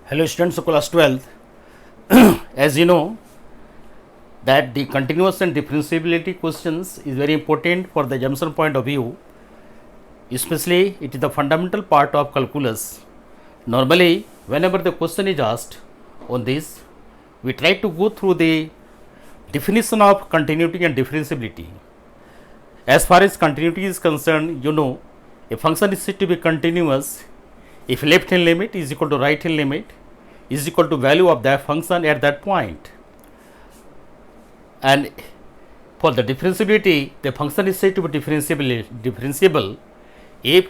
Hello students of class 12th. As you know that the continuous and differentiability questions is very important for the assumption point of view, especially it is the fundamental part of calculus. Normally whenever the question is asked on this, we try to go through the definition of continuity and differentiability. As far as continuity is concerned, you know a function is said to be continuous if left hand limit is equal to right hand limit is equal to value of that function at that point. And for the differentiability, the function is said to be differentiable if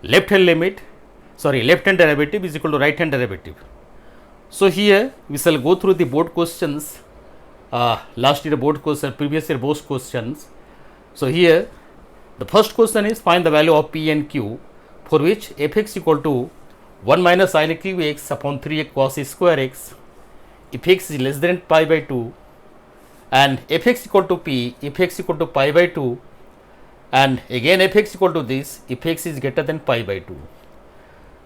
left hand derivative is equal to right hand derivative. So here we shall go through the board questions, last year board question, previous year board questions. So here the first question is find the value of p and q for which f(x) equal to 1 minus sin qx upon 3x cos square x if x is less than pi by 2 and f(x) equal to p if x equal to pi by 2 and again f(x) equal to this if x is greater than pi by 2.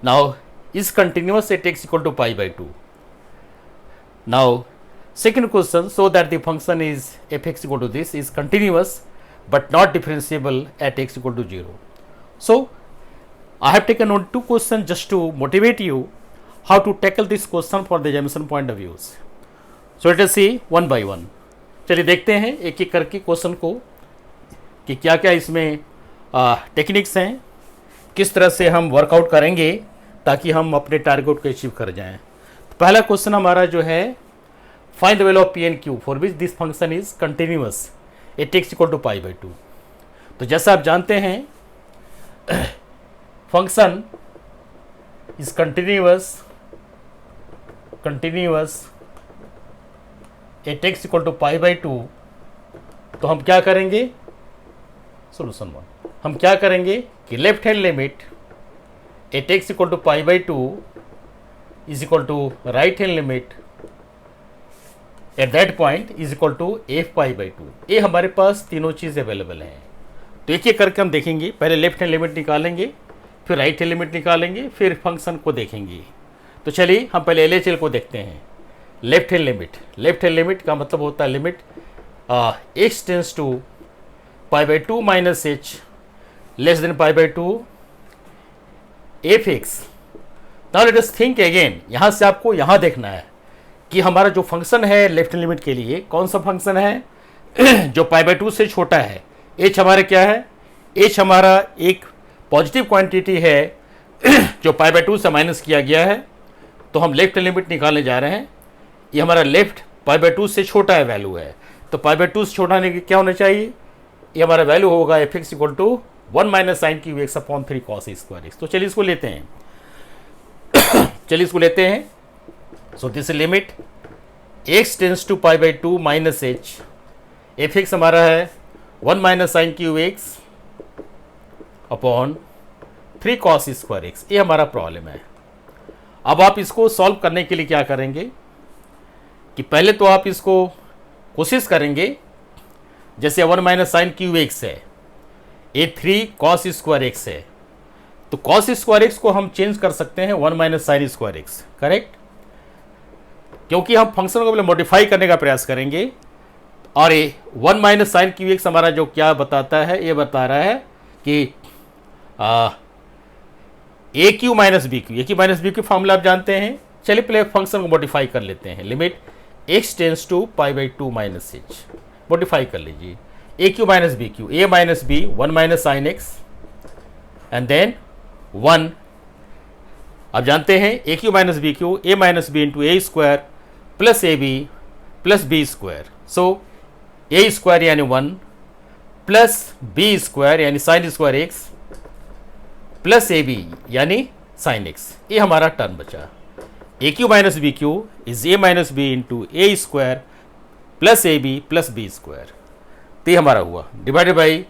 Now is continuous at x equal to pi by 2. Now second question, so that the function is f(x) equal to this is continuous but not differentiable at x equal to 0. So I have taken on two questions just to motivate you how to tackle this question for the examination point of views. So let us see one by one. चलिए देखते हैं एक एक करके question को कि क्या क्या इसमें टेक्निक्स हैं, किस तरह से हम वर्कआउट करेंगे ताकि हम अपने टारगेट को अचीव कर जाएं. तो पहला क्वेश्चन हमारा जो है find the value of p and q for which this function is continuous at x equal to pi by 2. तो जैसा आप जानते हैं function is continuous at x equal to pi by 2. तो हम क्या करेंगे, सोल्यूशन 1, हम क्या करेंगे कि left hand limit at x equal to pi by 2 is equal to right hand limit at that point is equal to f pi by 2. ये हमारे पास तीनों चीज़ अवेलेबल हैं. तो एक एक करके हम देखेंगे. पहले लेफ्ट हैंड लिमिट निकालेंगे, फिर राइट हैंड लिमिट निकालेंगे, फिर फंक्शन को देखेंगे. तो चलिए हम पहले LHL को देखते हैं. लेफ्ट हैंड लिमिट का मतलब होता है limit x tends to pi by 2 minus h less than pi by 2 f x. Now let us think again. यहाँ से आपको यहाँ देखना है कि हमारा जो फंक्शन है लेफ्ट हैंड लिमिट के लिए कौन सा फंक्शन है जो पाई बाई 2 से छोटा है. h हमारा क्या है, h हमारा एक पॉजिटिव क्वांटिटी है जो पाई बाई 2 से माइनस किया गया है. तो हम लेफ्ट लिमिट निकालने जा रहे हैं. ये हमारा लेफ्ट पाई बाई 2 से छोटा है वैल्यू है. तो पाई बाई 2 से छोटा होने की क्या होना चाहिए, ये हमारा वैल्यू होगा f x equal to 1 minus sine q x upon 3 cos square x. तो चलिए इसको लेते हैं. So this limit x tends to pi by 2 minus h. F x हमारा है 1 minus sine q x upon 3 cos square x. ये हमारा problem है. अब आप इसको सॉल्व करने के लिए क्या करेंगे कि पहले तो आप इसको कोशिश करेंगे, जैसे 1 माइनस साइन क्यू एक्स है, ये 3 कॉस स्क्वायर एक्स है. तो कॉस स्क्वायर एक्स को हम चेंज कर सकते हैं 1 minus sign square x, correct, क्योंकि हम फंक्शन को पहले मॉडिफाई करने का प्रयास करेंगे. और ये 1 माइनस साइन क्यू एक्स हमारा जो क्या बताता है, ये बता रहा है कि A cube minus B cube formula आप जानते हैं. चलिए पहले फंक्शन को मॉडिफाई कर लेते हैं. Limit x tends to pi by 2 minus h. Modify कर लीजिए. A cube minus B cube, A minus B 1 minus sine x and then 1. आप जानते हैं A cube minus B cube, A minus B into A square plus A B plus B square. So A square यानी 1 plus B square यानी sine square x plus A B यानी sine x. ये हमारा term बचा. A cube minus B cube is A minus B into A square plus A B plus B square. तो ये हमारा हुआ divided by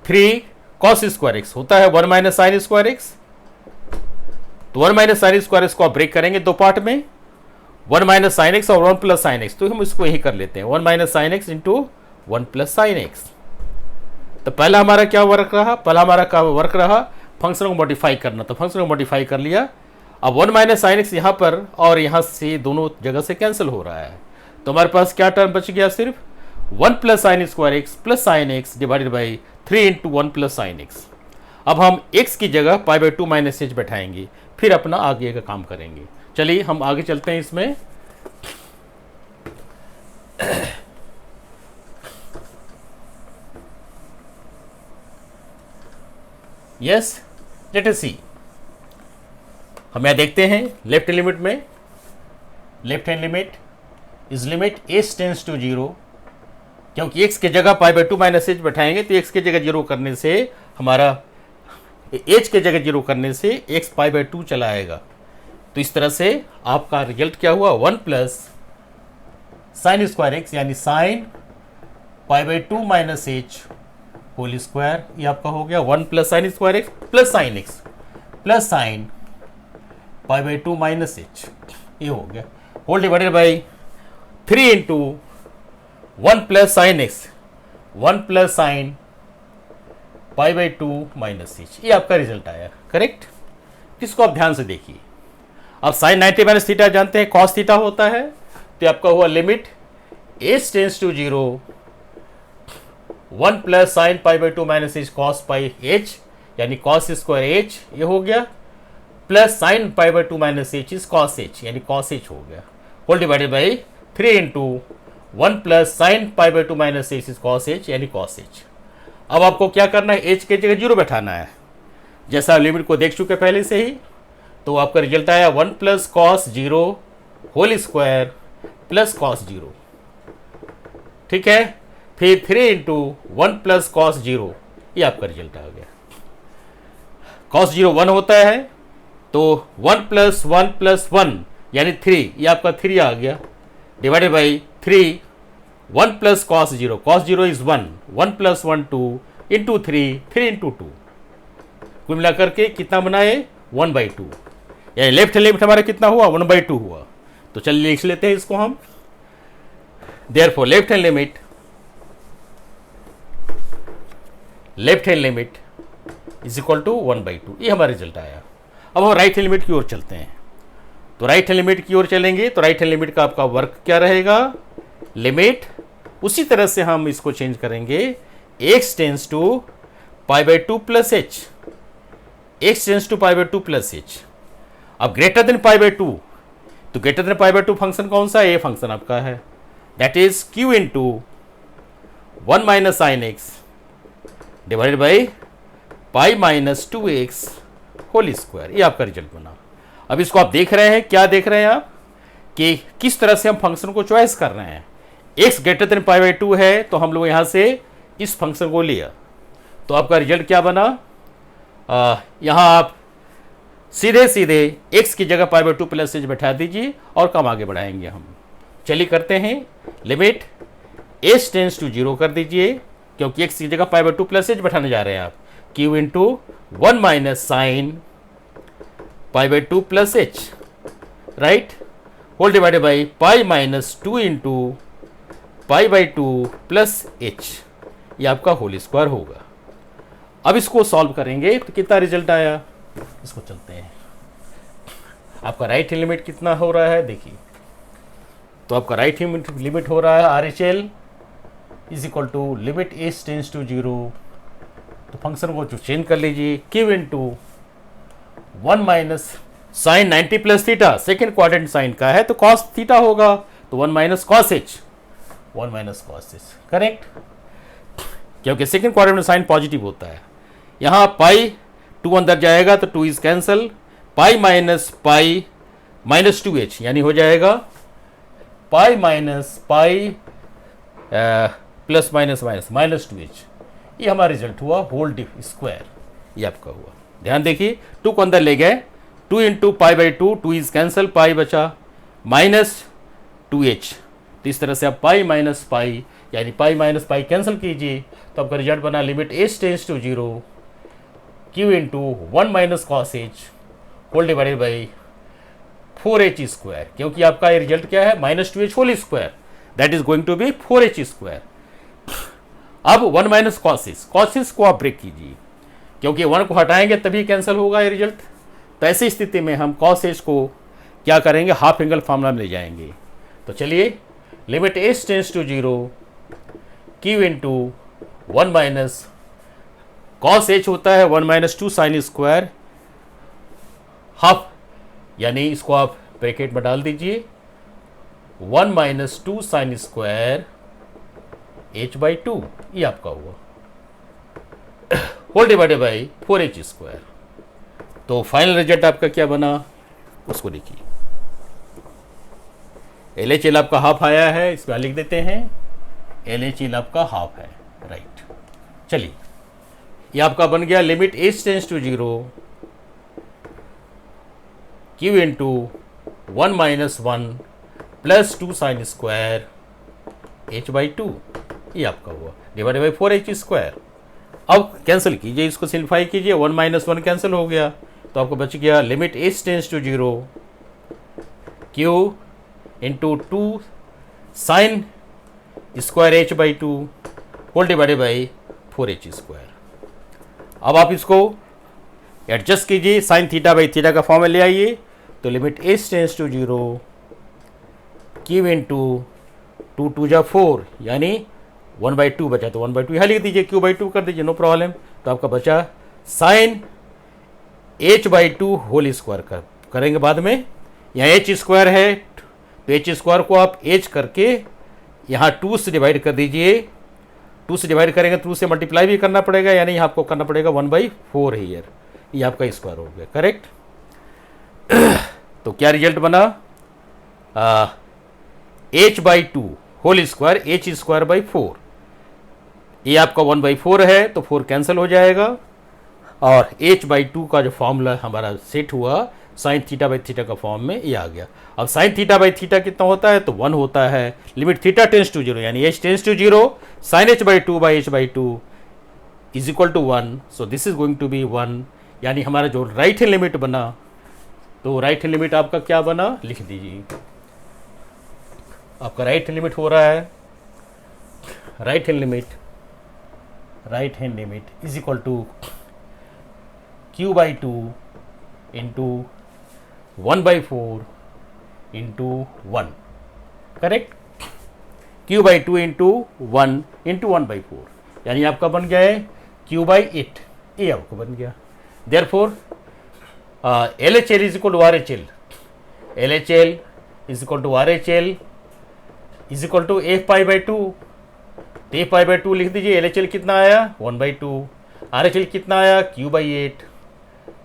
3 cos square x होता है 1 माइनस साइन स्क्वायर एक्स. तो 1 माइनस साइन स्क्वायर एक्स को आप break करेंगे दो पार्ट में, 1 माइनस साइन एक्स और 1 प्लस साइन एक्स. तो हम इसको यही कर लेते हैं 1 minus sine x into 1 plus sine x. तो पहला हमारा क्या वर्क रहा, फंक्शन को मॉडिफाई करना. तो फंक्शन को मॉडिफाई कर लिया अब 1 माइनस साइन एक्स यहाँ पर और यहाँ से दोनों जगह से कैंसिल हो रहा है, तो हमारे पास क्या टर्म बच गया, सिर्फ 1 plus sine square x plus sine x divided by 3 into 1 plus sine x. अब हम x की जगह पाई बाई 2 माइनस एच बैठाएंगे, फिर अपना आगे का काम करेंगे। चलिए हम आगे चलते हैं इसमें। Yes, let us see. हम यहाँ देखते हैं लेफ्ट हैंड लिमिट में, left hand limit is limit h tends to 0, क्योंकि x की जगह पाई बाई 2 माइनस एच बैठाएंगे तो x की जगह 0 करने से हमारा h की जगह 0 करने से x पाई बाई 2 चला आएगा। तो इस तरह से आपका रिजल्ट क्या हुआ, 1 प्लस साइन स्क्वायर एक्स यानी sine pi by 2 minus h whole square, ये आपका हो गया 1 plus sine square x plus sine x plus sine pi by 2 minus h, ये हो गया whole divided by 3 into 1 plus sine x 1 plus sine pi by 2 minus h, ये आपका result आया। करेक्ट, इसको आप ध्यान से देखिए। अब साइन 90 माइनस थीटा जानते हैं कॉस थीटा होता है, तो आपका हुआ limit h tends to 0 1 plus sine pi by 2 minus h cos pi h यानी कॉस स्क्वायर एच, ये हो गया, plus sine pi by 2 minus h is cos h यानी कॉस एच हो गया, whole divided by 3 into 1 plus sine pi by 2 minus h is cos h यानी cos h. अब आपको क्या करना है, एच की जगह 0 बैठाना है, जैसा लिमिट को देख चुके पहले से ही। तो आपका रिजल्ट आया 1 plus cos 0 whole square plus cos 0, ठीक है। फिर 3 इंटू 1 प्लस कॉस 0, ये आपका रिजल्ट आ गया। कॉस 0 1 होता है, तो 1 प्लस 1 प्लस 1 यानी 3, ये आपका 3 आ गया, divided by 3 1 plus cos 0 is 1 1 plus 1 2 into 3 into 2, कुल मिलाकर के कितना बनाए 1/2, यानी लेफ्ट हैंड लिमिट हमारा कितना हुआ 1/2 हुआ। तो चलिए लिख लेते हैं इसको हम, therefore left hand limit is equal to 1/2, ये हमारा रिजल्ट आया। अब हम राइट हैंड लिमिट की ओर चलते हैं। तो राइट हैंड लिमिट की ओर चलेंगे तो राइट हैंड लिमिट का आपका वर्क क्या रहेगा, लिमिट उसी तरह से हम इसको चेंज करेंगे, x tends to pi by 2 plus h, x tends to pi by 2 plus h. अब ग्रेटर देन पाई बाई 2, तो greater than pi by 2 function कौन सा है, ये फंक्शन आपका है, that is q into 1 minus sine x divided by pi minus 2x whole square, ये आपका रिजल्ट बना। अब इसको आप देख रहे हैं, क्या देख रहे हैं आप कि किस तरह से हम फंक्शन को चॉइस कर रहे हैं। x greater than pi by 2 है तो हम लोग यहां से इस फंक्शन को लिया, तो आपका रिजल्ट क्या बना, यहां आप सीधे सीधे x की जगह पाई बाई 2 प्लस एच बैठा दीजिए और कम आगे बढ़ाएंगे हम। चलिए करते हैं, लिमिट h टेंस टू 0 कर दीजिए, क्योंकि x की जगह पाई बाई 2 प्लस एच बैठाने जा रहे हैं आप, q into 1 minus sine pi by 2 plus h, right, whole divided by pi minus 2 into pi by 2 plus h, ये आपका होल स्क्वायर होगा। अब इसको सॉल्व करेंगे तो कितना रिजल्ट आया, इसको चलते हैं। आपका राइट हैंड लिमिट कितना हो रहा है देखिए, तो आपका राइट हैंड लिमिट हो रहा है R H L is equal to limit h tends to 0, तो फंक्शन को चेंज कर लीजिए, q into 1 minus sine 90 plus theta, second quadrant sine का है तो कॉस थीटा होगा, तो 1 minus cos h, 1 minus cos h, correct, क्योंकि सेकेंड क्वाड्रेंट में साइन पॉजिटिव होता है। यहाँ पाई 2 अंदर जाएगा तो 2 is cancel, pi minus 2h यानी हो जाएगा pi minus pi plus minus minus 2h, ये हमारा रिजल्ट हुआ होल स्क्वायर, ये आपका हुआ। ध्यान देखिए 2 को अंदर ले गए, 2 into pi by 2, 2 is cancel, pi बचा माइनस 2h, तो इस तरह से आप पाई माइनस पाई यानी पाई माइनस पाई कैंसिल कीजिए, तो आपका रिजल्ट बना limit h tends to 0 q into 1 minus cos h whole divided by 4h square, क्योंकि आपका ये रिजल्ट क्या है minus 2h whole square, that is going to be 4h square. अब 1 माइनस कॉस एच को आप ब्रेक कीजिए, क्योंकि 1 को हटाएंगे तभी कैंसिल होगा ये रिजल्ट, तो ऐसी स्थिति में हम cos h को क्या करेंगे, हाफ एंगल फार्मूला में ले जाएंगे। तो चलिए, limit h tends to 0 q into 1 minus cos h होता है 1 माइनस 2 साइन स्क्वायर हाफ, यानी इसको आप ब्रैकेट में डाल दीजिए 1 माइनस 2 साइन स्क्वायर h/2, ये आपका हुआ, whole divided by 4h square. तो फाइनल रिजल्ट आपका क्या बना उसको देखिए। LHL आपका हाफ आया है, इसको लिख देते हैं, LHL आपका हाफ है, राइट। चलिए, ये आपका बन गया limit h tends to 0 q into 1 minus 1 plus 2 sine square h/2, ये आपका हुआ, डिवाइडेड बाई 4h स्क्वायर। अब कैंसिल कीजिए, इसको सिंप्लीफाई कीजिए, 1 माइनस 1 कैंसिल हो गया, तो आपको बच गया limit h tends to 0 q into 2 sine square h/2 whole divided by 4h square. अब आप इसको एडजस्ट कीजिए, साइन थीटा बाई थीटा का फॉर्म में ले आइए, तो limit h tends to 0 q into 2 जा 4, यानी 1/2 बचा, तो 1/2 यहाँ लिख दीजिए, q/2 कर दीजिए, नो प्रॉब्लम। तो आपका बचा साइन h/2 होल स्क्वायर करेंगे बाद में, यहाँ h स्क्वायर है तो h स्क्वायर को आप h करके यहाँ 2 से डिवाइड कर दीजिए, 2 से डिवाइड करेंगे 2 से मल्टीप्लाई भी करना पड़ेगा, यानी यहाँ आपको करना पड़ेगा 1/4 हियर, ये आपका स्क्वायर हो गया, करेक्ट। तो क्या रिजल्ट बना, h/2 whole square h square by 4, ये आपका 1/4 है तो 4 कैंसिल हो जाएगा, और h/2 का जो फॉर्मूला हमारा सेट हुआ साइन थीटा बाई थीटा का फॉर्म में, ये आ गया। अब साइन थीटा बाई थीटा कितना होता है, तो 1 होता है, लिमिट थीटा टेंस टू 0 यानी h tends to 0 sine h/2 by h/2 is equal to 1, so this is going to be 1, यानी हमारा जो राइट हैंड लिमिट बना, तो राइट हैंड लिमिट आपका क्या बना, लिख दीजिए। आपका राइट हैंड लिमिट हो रहा है, right hand limit is equal to q/2 into 1/4 into 1, correct, q/2 into 1 into 1/4, यानी आपका बन गया है q/8, ये आपको बन गया। Therefore LHL is equal to RHL, LHL is equal to RHL is equal to f/2, f/2 लिख दीजिए, LHL कितना आया 1/2, RHL कितना आया q/8,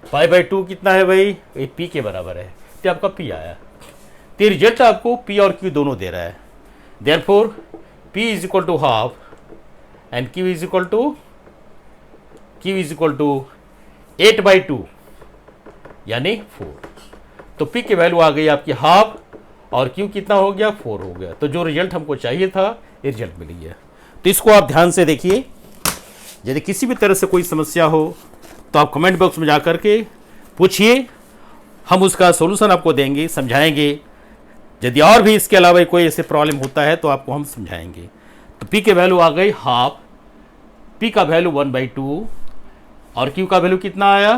π/2 कितना है भाई, ये p के बराबर है, तो आपका p आया। तो रिजल्ट आपको p और q दोनों दे रहा है, therefore p is equal to half and q is equal to 8/2 यानी 4। तो p की वैल्यू आ गई आपकी हाफ और q कितना हो गया 4 हो गया। तो जो रिजल्ट हमको चाहिए था ये रिजल्ट मिल गया। तो इसको आप ध्यान से देखिए, यदि किसी भी तरह से कोई समस्या हो तो आप कमेंट बॉक्स में जा कर के पूछिए, हम उसका सॉल्यूशन आपको देंगे, समझाएंगे। यदि और भी इसके अलावा कोई ऐसे प्रॉब्लम होता है तो आपको हम समझाएंगे। तो p की वैल्यू आ गई हाफ, p का वैल्यू 1/2 और q का वैल्यू कितना आया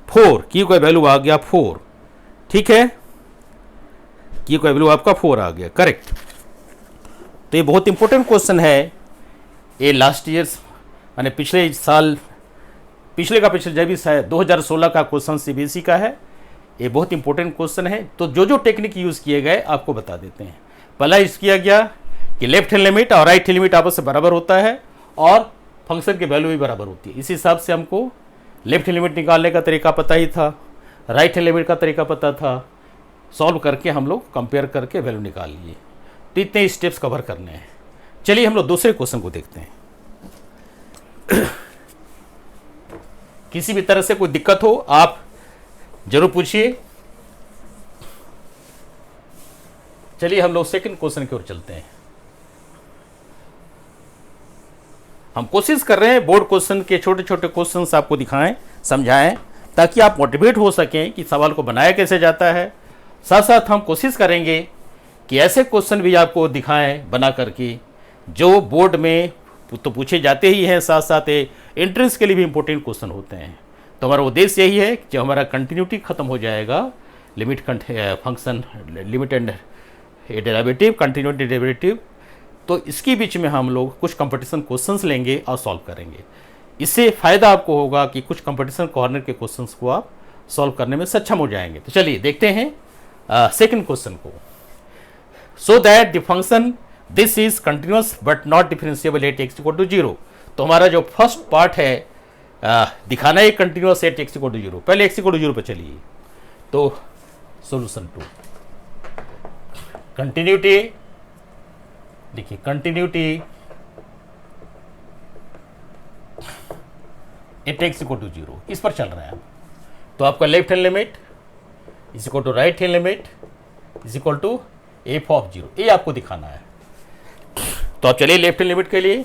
4, q का वैल्यू आ गया 4, ठीक है, q का वैल्यू आपका 4 आ गया, करेक्ट। तो ये बहुत इंपॉर्टेंट क्वेश्चन है, ये लास्ट ईयर्स यानी पिछले साल पिछले जब भी 2016 का क्वेश्चन CBSE का है, ये बहुत इंपॉर्टेंट क्वेश्चन है। तो जो टेक्निक यूज़ किए गए आपको बता देते हैं। पहला यूज़ किया गया कि लेफ्ट हैंड लिमिट और राइट हैंड लिमिट आपस में बराबर होता है और फंक्शन की वैल्यू भी बराबर होती है। इस हिसाब से हमको लेफ्ट हैंड लिमिट निकालने का तरीका पता ही था, राइट हैंड लिमिट का तरीका पता था, सॉल्व करके हम लोग कंपेयर करके वैल्यू निकाल लिए। तो इतने स्टेप्स कवर करने हैं। चलिए हम लोग दूसरे क्वेश्चन को देखते हैं। किसी भी तरह से कोई दिक्कत हो आप जरूर पूछिए। चलिए हम लोग सेकंड क्वेश्चन की ओर चलते हैं। हम कोशिश कर रहे हैं बोर्ड क्वेश्चन के छोटे छोटे क्वेश्चंस आपको दिखाएं, समझाएं, ताकि आप मोटिवेट हो सकें कि सवाल को बनाया कैसे जाता है। साथ साथ हम कोशिश करेंगे कि ऐसे क्वेश्चन भी आपको दिखाएं बना करके जो बोर्ड में तो पूछे जाते ही हैं, साथ साथ एंट्रेंस के लिए भी इंपॉर्टेंट क्वेश्चन होते हैं। तो हमारा उद्देश्य यही है कि जब हमारा कंटिन्यूटी खत्म हो जाएगा, limit function limit and derivative, continuity derivative, तो इसके बीच में हम लोग कुछ कंपटीशन क्वेश्चंस लेंगे और सॉल्व करेंगे। इससे फ़ायदा आपको होगा कि कुछ कंपटीशन कॉर्नर के क्वेश्चंस को आप सॉल्व करने में सक्षम हो जाएंगे। तो चलिए देखते हैं सेकंड क्वेश्चन को। So that the function this is continuous but not differentiable at x equal to 0। तो हमारा जो फर्स्ट पार्ट है दिखाना है continuous at x equal to 0। पहले एक्स इक्वल टू 0 पर चलिए। तो सॉल्यूशन 2, कंटिन्यूटी देखिए, continuity at x equal to 0 इस पर चल रहा है। तो आपका left hand limit is equal to right hand limit is equal to f of 0, ये आपको दिखाना है। तो आप चलिए लेफ्ट हैंड लिमिट के लिए।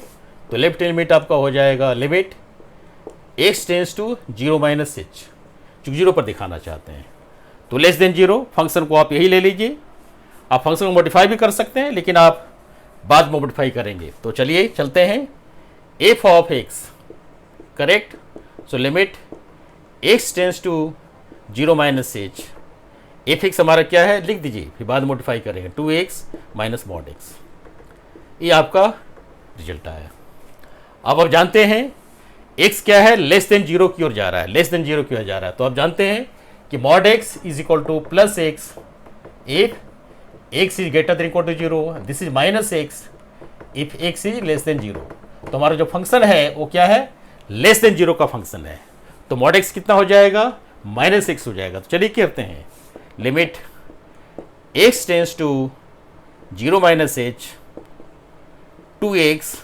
तो लेफ्ट हैंड लिमिट आपका हो जाएगा limit x tends to 0 minus h, चूंकि 0 पर दिखाना चाहते हैं। तो लेस देन 0 फंक्शन को आप यही ले लीजिए। आप फंक्शन को मॉडिफाई भी कर सकते हैं, लेकिन आप बाद में मॉडिफाई करेंगे। तो चलिए चलते हैं f of x, correct. So limit x tends to 0 minus h, f x हमारा क्या है लिख दीजिए, फिर बाद मॉडिफाई करेंगे 2x माइनस मॉड एक्स। ये आपका रिजल्ट आया। अब आप जानते हैं x क्या है, लेस देन 0 की ओर जा रहा है, लेस देन 0 की ओर जा रहा है। तो आप जानते हैं कि mod x is equal to plus x if x is greater than equal to 0, this is minus x if x is less than 0। तो हमारा जो फंक्शन है वो क्या है, लेस देन 0 का फंक्शन है। तो मॉड एक्स कितना हो जाएगा, माइनस एक्स हो जाएगा। तो चलिए करते हैं limit x tends to 0 minus h 2x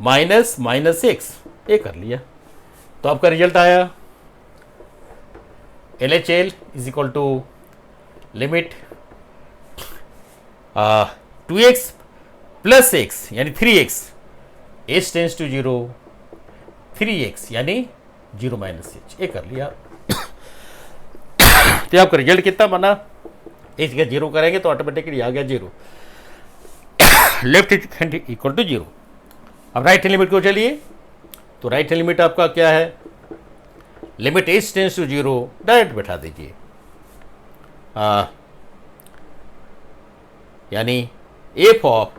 minus minus x, ये कर लिया। तो आपका रिजल्ट आया LHL is equal to limit 2x plus x यानी 3x, H tends to 0 3x यानी 0 माइनस एच, ये कर लिया। तो आपका रिजल्ट कितना बना, एच का 0 करेंगे तो ऑटोमेटिकली आ गया 0, लेफ्ट हैंड इक्वल टू 0। अब राइट हैंड लिमिट को चलिए। तो राइट हैंड लिमिट आपका क्या है, limit h tends to 0 direct बैठा दीजिए, यानी एफ ऑफ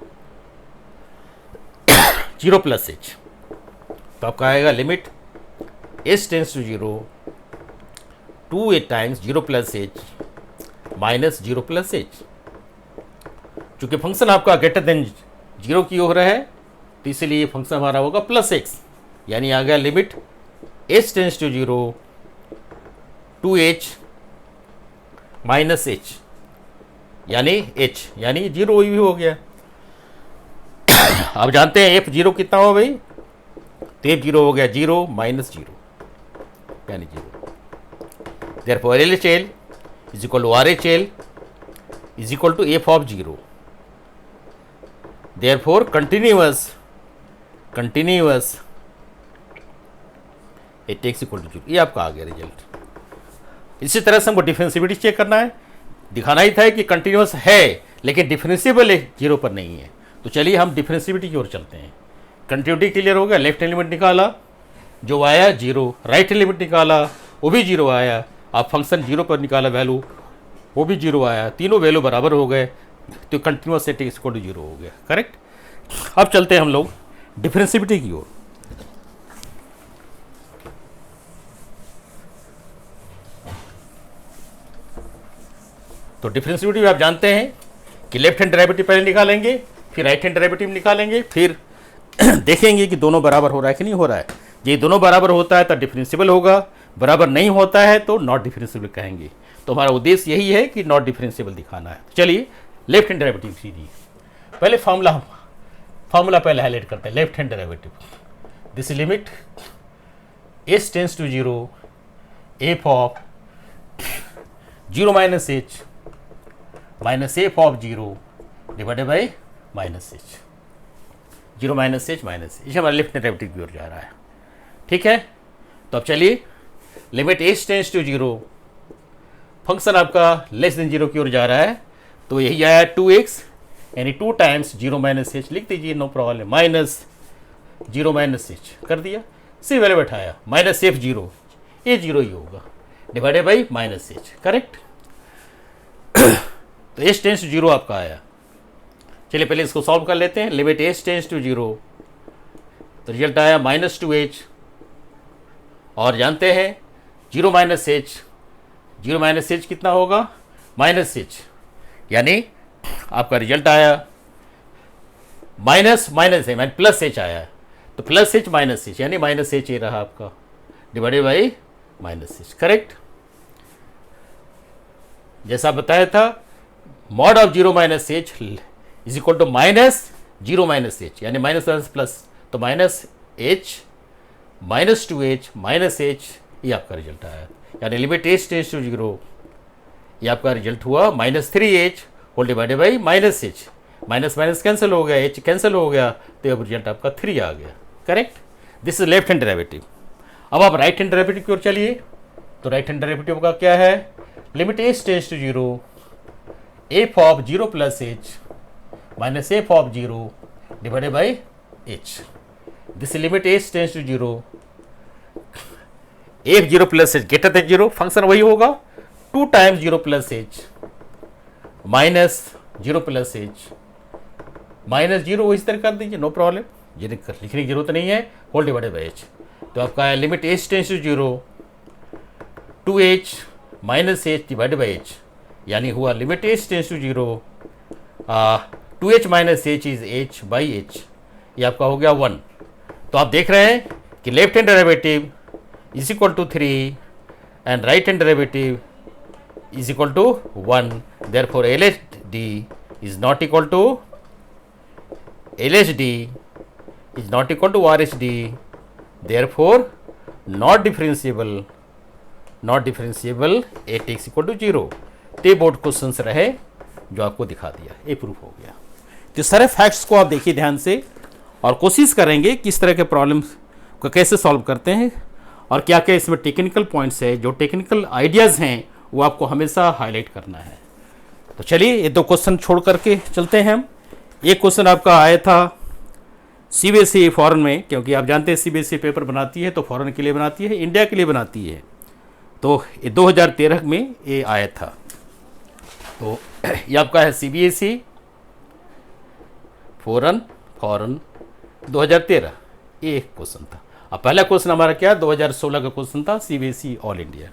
0 प्लस एच। तो आपका आएगा limit h tends to 0 2 times 0 plus h minus 0 plus h. चूंकि फंक्शन आपका ग्रेटर देन 0 की ओर है, तो इसलिए ये फंक्शन हमारा होगा प्लस एक्स, यानी आ गया limit h tends to 0 2h minus h यानी h यानी 0 भी हो गया। अब जानते हैं एफ 0 कितना हो भाई, तो एफ 0 हो गया 0 माइनस 0 यानी 0। Therefore LHL is equal to RHL is equal to f of 0। Therefore continuous at x equal to 0, ये आपका आ गया रिजल्ट। इसी तरह से हमको डिफरेंशिएबिलिटी चेक करना है, दिखाना ही था कि कंटिन्यूअस है लेकिन डिफरेंशिएबल 0 पर नहीं है। तो चलिए हम डिफरेंशिएबिलिटी की ओर चलते हैं। कंटिन्यूटी क्लियर हो गया, लेफ्ट हैंड लिमिट निकाला जो आया 0, राइट हैंड लिमिट निकाला वो भी 0 आया। आप फंक्शन 0 पर निकाला वैल्यू वो भी 0 आया, तीनों वैल्यू बराबर हो गए, तो continuous at x equal to 0 हो गया, करेक्ट। अब चलते हैं हम लोग डिफरेंशिएबिलिटी की ओर। तो डिफरेंशिएबिलिटी आप जानते हैं कि लेफ्ट हैंड डेरिवेटिव पहले निकालेंगे, फिर राइट हैंड डेरिवेटिव निकालेंगे, फिर देखेंगे कि दोनों बराबर हो रहा है कि नहीं हो रहा है। ये दोनों बराबर होता है तो डिफरेंशिएबल होगा, बराबर नहीं होता है तो नॉट डिफरेंशिएबल कहेंगे। तो हमारा उद्देश्य यही है कि नॉट डिफरेंशिएबल दिखाना है। चलिए लेफ्ट हैंड डेरिवेटिव सीधी, पहले फॉर्मूला पहले हाईलाइट करते हैं। Left hand derivative this limit h tends to 0 f of 0 minus h minus f of 0 divided by minus h, 0 minus h minus h, हमारा लेफ्ट हैंड डेरिवेटिव की ओर जा रहा है, ठीक है। तो अब चलिए limit h tends to 0, function आपका लेस देन 0 की ओर जा रहा है, तो यही आया 2x यानी 2 टाइम्स 0 माइनस एच, लिख दीजिए no problem, minus 0 minus h कर दिया, सी वैल्यू बैठाया माइनस एफ 0 ये 0 ही होगा, divided by minus h, correct. तो एच टेंस टू 0 आपका आया। चलिए पहले इसको सॉल्व कर लेते हैं। लिमिट एच टेंस टू 0, तो रिजल्ट आया -2h, और जानते हैं 0 माइनस एच कितना होगा, -h, यानी आपका रिजल्ट आया माइनस है, प्लस एच आया, तो प्लस एच माइनस एच, यानी -h ये रहा आपका, डिवाइडेड बाई -h, करेक्ट। जैसा बताया था, mod of 0 minus h is equal to -0 minus h, यानी माइनस प्लस, तो -h -2h -h, ये आपका रिजल्ट आया, यानी लिमिट h टेंस टू 0, ये आपका रिजल्ट हुआ -3h whole divided by -h, minus minus cancel हो गया, h कैंसिल हो गया, तो अब रिजल्ट आपका 3 आ गया, correct. This is left hand derivative. अब आप राइट हैंड डेरिवेटिव की ओर चलिए, तो राइट हैंड डेरिवेटिव का क्या है, limit h tends to 0, f of 0 plus h minus f of 0 divided by h। This limit h tends to 0, f 0 plus h greater than 0, function वही होगा 2 times 0 plus h minus 0 plus h minus 0, इस तरह कर दीजिए, no problem, ये लिखने की जरूरत नहीं है, होल डिवाइडेड बाई h। तो आपका है limit h tends to 0, 2h minus h divided by h, यानी हुआ limit h tends to 0, 2h minus h is h by h, ये आपका हो गया 1। तो आप देख रहे हैं कि left hand derivative is equal to 3 and right hand derivative is equal to 1, therefore LHD is not equal to LHD is not equal to RHD, therefore not differentiable AX equal to 0। ते board questions रहे जो आपको दिखा दिया, ये proof हो गया। तो सारे फैक्ट्स को आप देखिए ध्यान से, और कोशिश करेंगे किस तरह के प्रॉब्लम्स को कैसे सॉल्व करते हैं, और क्या क्या इसमें टेक्निकल पॉइंट्स है, जो टेक्निकल आइडियाज़ हैं वो आपको हमेशा हाईलाइट करना है। तो चलिए ये 2 क्वेश्चन छोड़ करके चलते हैं हम। एक क्वेश्चन आपका आया था CBSE फॉरेन में, क्योंकि आप जानते हैं CBSE पेपर बनाती है तो फॉरेन के लिए बनाती है, इंडिया के लिए बनाती है, तो ये 2013 में ये आया था। तो ये आपका है CBSE फॉरेन 2013, ये एक क्वेश्चन था। अब पहला क्वेश्चन हमारा क्या, 2016 का क्वेश्चन था CBSE ऑल इंडिया।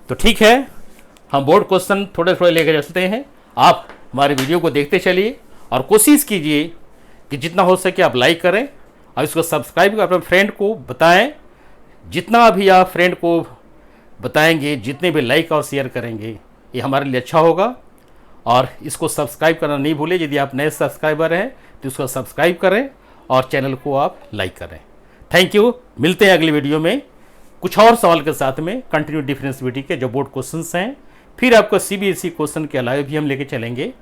तो ठीक है, हम बोर्ड क्वेश्चन थोड़े थोड़े लेकर चलते हैं, आप हमारे वीडियो को देखते चलिए और कोशिश कीजिए कि जितना हो सके आप लाइक करें और इसको सब्सक्राइब कर अपने फ्रेंड को बताएं। जितना भी आप फ्रेंड को बताएंगे, जितने भी लाइक और शेयर करेंगे, ये हमारे लिए अच्छा होगा। और इसको सब्सक्राइब करना नहीं भूलें, यदि आप नए सब्सक्राइबर हैं तो इसको सब्सक्राइब करें और चैनल को आप लाइक करें। थैंक यू, मिलते हैं अगली वीडियो में कुछ और सवाल के साथ में, कंटिन्यू डिफरेंशिएबिलिटी के जो बोर्ड क्वेश्चंस हैं, फिर आपको CBSE क्वेश्चन के अलावा भी हम लेके चलेंगे,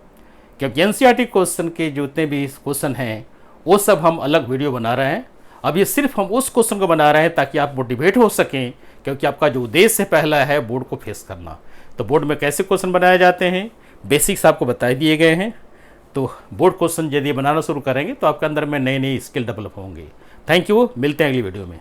क्योंकि NCERT क्वेश्चन के जितने भी क्वेश्चन हैं वो सब हम अलग वीडियो बना रहे हैं। अब ये सिर्फ हम उस क्वेश्चन को बना रहे हैं ताकि आप मोटिवेट हो सकें, क्योंकि आपका जो उद्देश्य पहला है बोर्ड को फेस करना। तो बोर्ड में कैसे क्वेश्चन बनाए जाते हैं, बेसिक्स आपको बता दिए गए हैं। तो बोर्ड क्वेश्चन यदि बनाना शुरू करेंगे तो आपके अंदर में नई नई स्किल डेवलप होंगे। थैंक यू, मिलते हैं अगली वीडियो में।